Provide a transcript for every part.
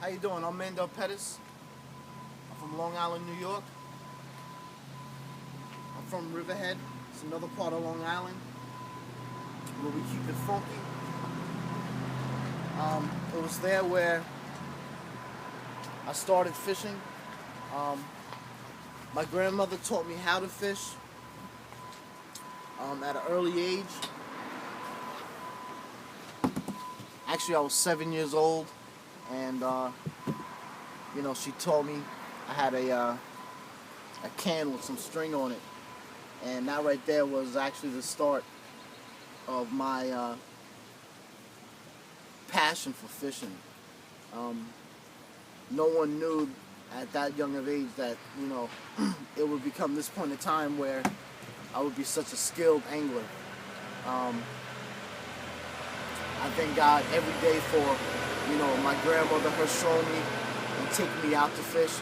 How you doing? I'm Mandel Pettis. I'm from Long Island, New York. I'm from Riverhead. It's another part of Long Island where we keep it funky. It was there where I started fishing. Um, my grandmother taught me how to fish at an early age. Actually, I was 7 years old, and she taught me. I had a can with some string on it, and that right there was actually the start of my passion for fishing. No one knew at that young of age that it would become this point in time where I would be such a skilled angler. I thank God every day for my grandmother, her showing me and taking me out to fish.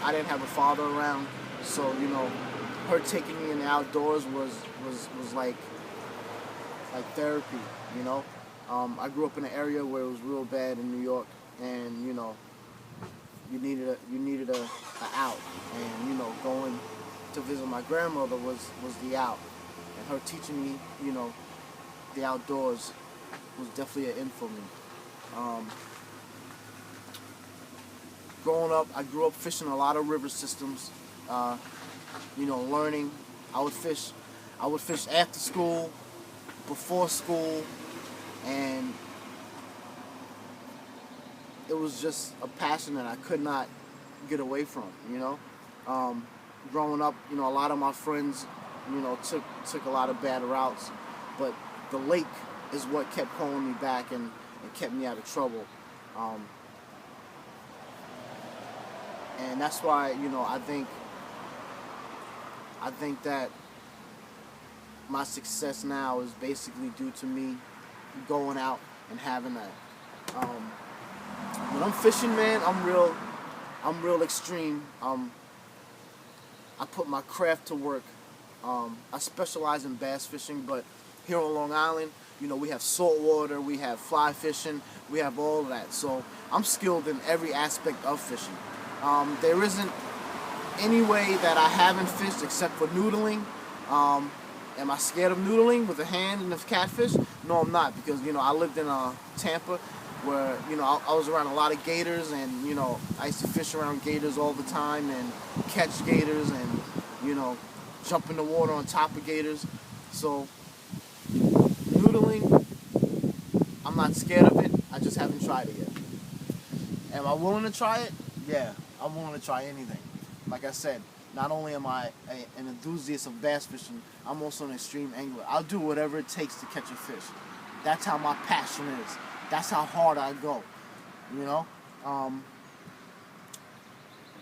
I didn't have a father around, so her taking me in the outdoors was like therapy. I grew up in an area where it was real bad in New York, and you needed a out, and going to visit my grandmother was the out, and her teaching me the outdoors was definitely an in for me. Growing up, I grew up fishing a lot of river systems. Learning. I would fish after school, before school, and it was just a passion that I could not get away from. Growing up, a lot of my friends, took a lot of bad routes, but the lake is what kept pulling me back and kept me out of trouble. And that's why, I think that my success now is basically due to me going out and having that. When I'm fishing, man, I'm real extreme. I put my craft to work. I specialize in bass fishing, but here on Long Island, we have saltwater, we have fly fishing, we have all of that. So I'm skilled in every aspect of fishing. There isn't any way that I haven't fished except for noodling. Am I scared of noodling with a hand and a catfish? No, I'm not, because I lived in Tampa, where I was around a lot of gators, and I used to fish around gators all the time and catch gators and jump in the water on top of gators. So noodling, I'm not scared of it. I just haven't tried it yet. Am I willing to try it? Yeah, I'm willing to try anything. Like I said, not only am I an enthusiast of bass fishing, I'm also an extreme angler. I'll do whatever it takes to catch a fish. That's how my passion is. That's how hard I go.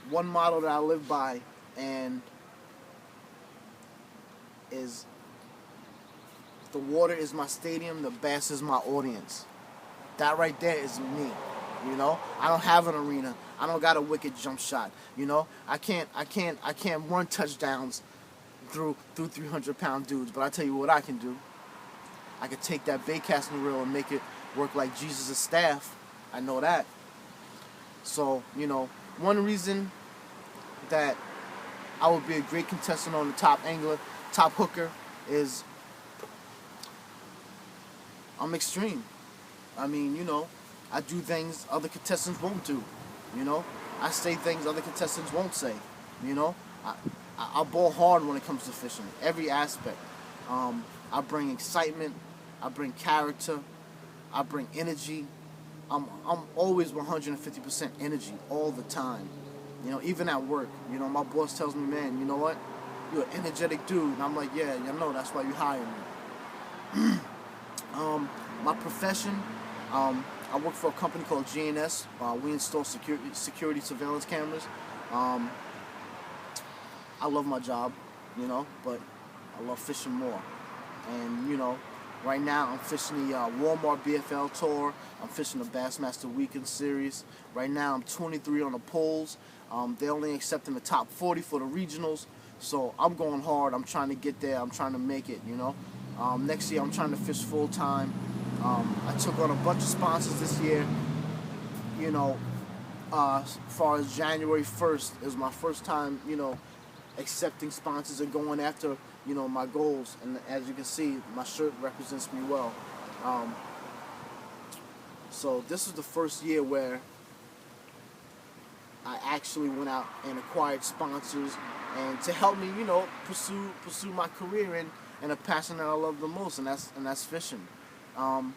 One motto that I live by and is, the water is my stadium, the bass is my audience. That right there is me. I don't have an arena. I don't got a wicked jump shot. I can't run touchdowns through 300-pound dudes. But I tell you what I can do. I could take that bait casting reel and make it work like Jesus' staff. I know that. So one reason that I would be a great contestant on the Top Angler, Top Hooker, is I'm extreme. I mean, I do things other contestants won't do. I say things other contestants won't say. I ball hard when it comes to fishing, every aspect. I bring excitement. I bring character. I bring energy. I'm always 150% energy all the time. Even at work. My boss tells me, man, you know what? You're an energetic dude. And I'm like, yeah, that's why you hire me. My profession, I work for a company called GNS. We install security surveillance cameras. I love my job, but I love fishing more. And, right now I'm fishing the Walmart BFL Tour. I'm fishing the Bassmaster Weekend Series. Right now I'm 23 on the polls. They're only accepting the top 40 for the regionals. So I'm going hard. I'm trying to get there. I'm trying to make it, Next year I'm trying to fish full time. I took on a bunch of sponsors this year. As far as January 1st is my first time, accepting sponsors and going after, my goals. And as you can see, my shirt represents me well. Um, so this is the first year where I actually went out and acquired sponsors and to help me, pursue my career in a passion that I love the most, and that's fishing. Um,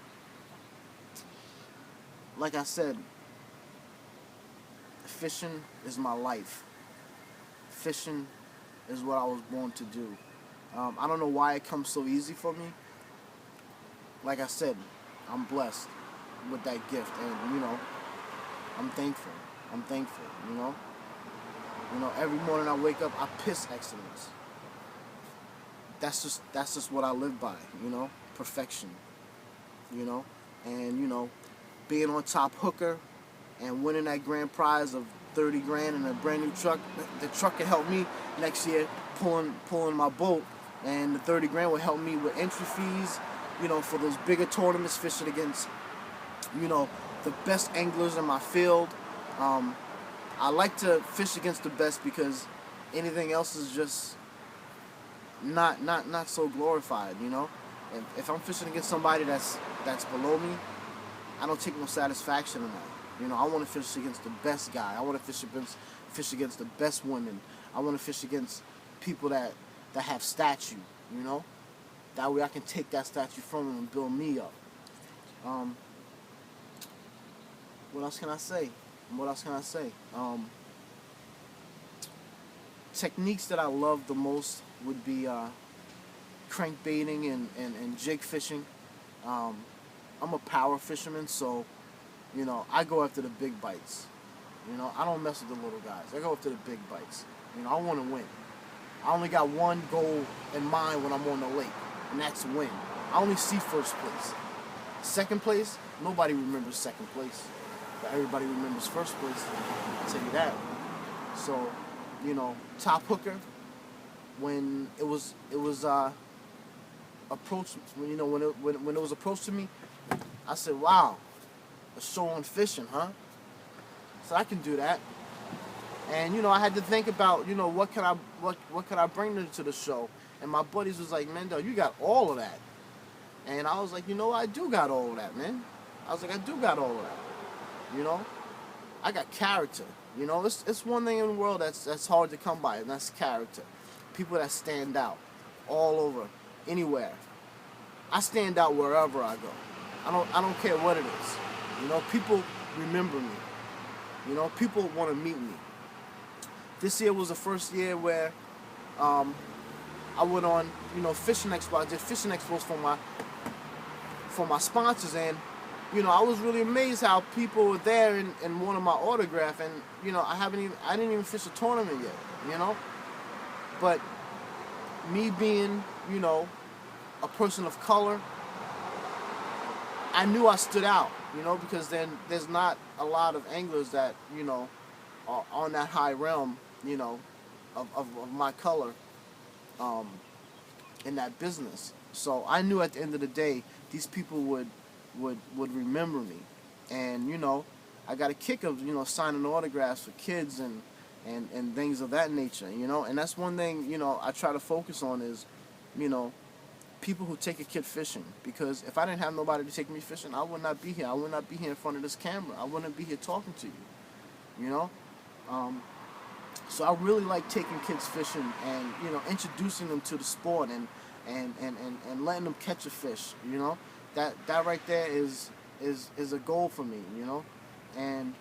like I said, fishing is my life. Fishing is what I was born to do. I don't know why it comes so easy for me. Like I said, I'm blessed with that gift, and I'm thankful. I'm thankful. Every morning I wake up, I piss excellence. That's just what I live by. Perfection. And being on top hooker and winning that grand prize of 30 grand in a brand new truck. The truck can help me next year pulling my boat, and the 30 grand will help me with entry fees, for those bigger tournaments, fishing against, the best anglers in my field. I like to fish against the best because anything else is just not so glorified, And if I'm fishing against somebody that's below me, I don't take no satisfaction in that. I want to fish against the best guy. I want to fish against the best women. I want to fish against people that have stature, That way I can take that statue from them and build me up. What else can I say? Techniques that I love the most would be crankbaiting and jig fishing. I'm a power fisherman, so I go after the big bites. I don't mess with the little guys. I go after the big bites. I want to win. I only got one goal in mind when I'm on the lake, and that's win. I only see first place. Second place, nobody remembers second place, but everybody remembers first place. I'll tell you that. So, top hooker, when it was approached, when it was approached to me, I said, "Wow, a show on fishing, huh?" So I can do that. And I had to think about what could I bring to the show. And my buddies was like, "Mendel, you got all of that." And I was like, I do got all of that, man. I was like, I do got all of that. I got character. It's one thing in the world that's hard to come by, and that's character. People that stand out all over, anywhere. I stand out wherever I go. I don't care what it is. People remember me. People want to meet me. This year was the first year where I went on, fishing expo. I did fishing expos for my sponsors, and I was really amazed how people were there and wanted my autograph. And I didn't even fish a tournament yet. But me being a person of color, I knew I stood out, because then there's not a lot of anglers that are on that high realm, of my color, in that business. So I knew at the end of the day, these people would remember me, and I got a kick of signing autographs for kids and things of that nature, and that's one thing I try to focus on is people who take a kid fishing, because if I didn't have nobody to take me fishing, I would not be here. I would not be here in front of this camera. I wouldn't be here talking to you. So I really like taking kids fishing and introducing them to the sport and letting them catch a fish. That right there is a goal for me. And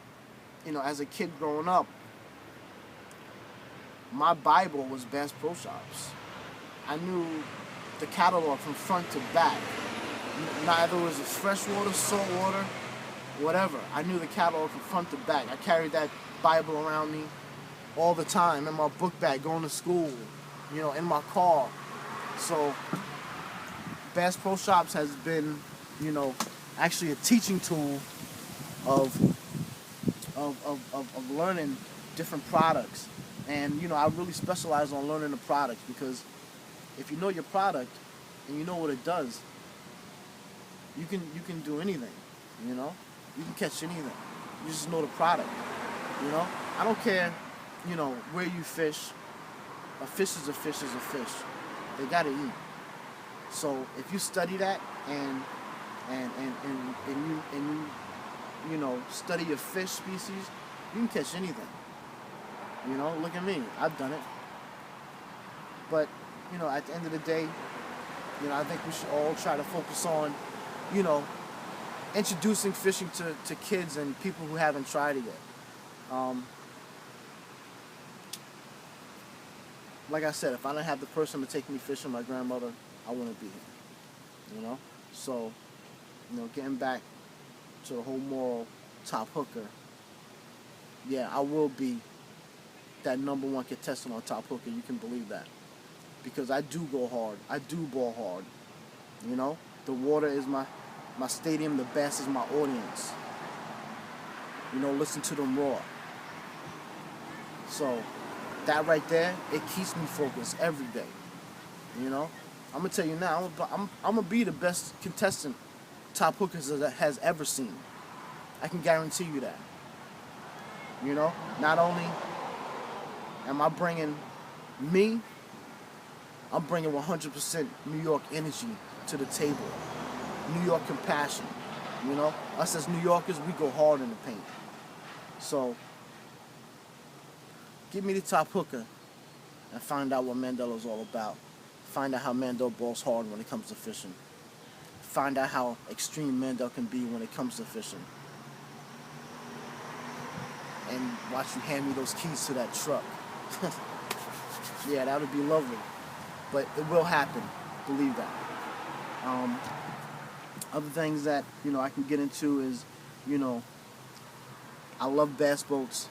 as a kid growing up, my Bible was Bass Pro Shops. I knew the catalog from front to back. Neither was it freshwater, saltwater, whatever. I knew the catalog from front to back. I carried that Bible around me all the time in my book bag, going to school, in my car. So Bass Pro Shops has been, actually a teaching tool of learning different products. And I really specialize on learning the products, because if you know your product and you know what it does, you can do anything. You can catch anything. You just know the product. You know, I don't care, where you fish. A fish is a fish is a fish. They gotta eat. So if you study that and you study your fish species, you can catch anything. Look at me. I've done it. But, at the end of the day, I think we should all try to focus on, you know, introducing fishing to kids and people who haven't tried it yet. Like I said, if I didn't have the person to take me fishing, my grandmother, I wouldn't be here. So, getting back to the whole moral top hooker, yeah, I will be that number one contestant on top hooker. You can believe that. Because I do go hard. I do ball hard. The water is my stadium, the bass is my audience. Listen to them roar. So, that right there, it keeps me focused every day. I'm gonna tell you now, I'm gonna be the best contestant top hookers has ever seen. I can guarantee you that. Not only am I bringing me, I'm bringing 100% New York energy to the table. New York compassion. Us as New Yorkers, we go hard in the paint. So, give me the top hooker and find out what Mandelo's all about. Find out how Mandel balls hard when it comes to fishing. Find out how extreme Mandel can be when it comes to fishing. And watch you hand me those keys to that truck. Yeah, that would be lovely. But it will happen. Believe that. Other things that, I can get into is, I love bass boats.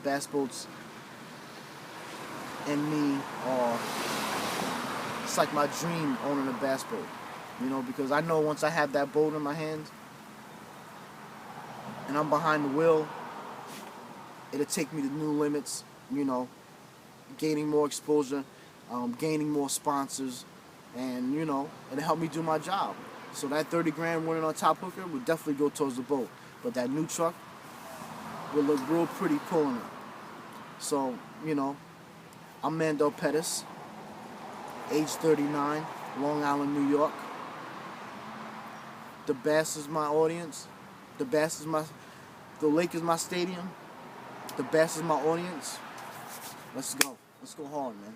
Bass boats and me are, it's like my dream owning a bass boat. Because I know once I have that boat in my hands and I'm behind the wheel, it'll take me to new limits, gaining more exposure, gaining more sponsors, and, it'll help me do my job. So that 30 grand winning on top hooker would definitely go towards the boat. But that new truck will look real pretty pulling it. So, I'm Mandel Pettis, age 39, Long Island, New York. The bass is my audience. The lake is my stadium. The bass is my audience. Let's go. Let's go hard, man.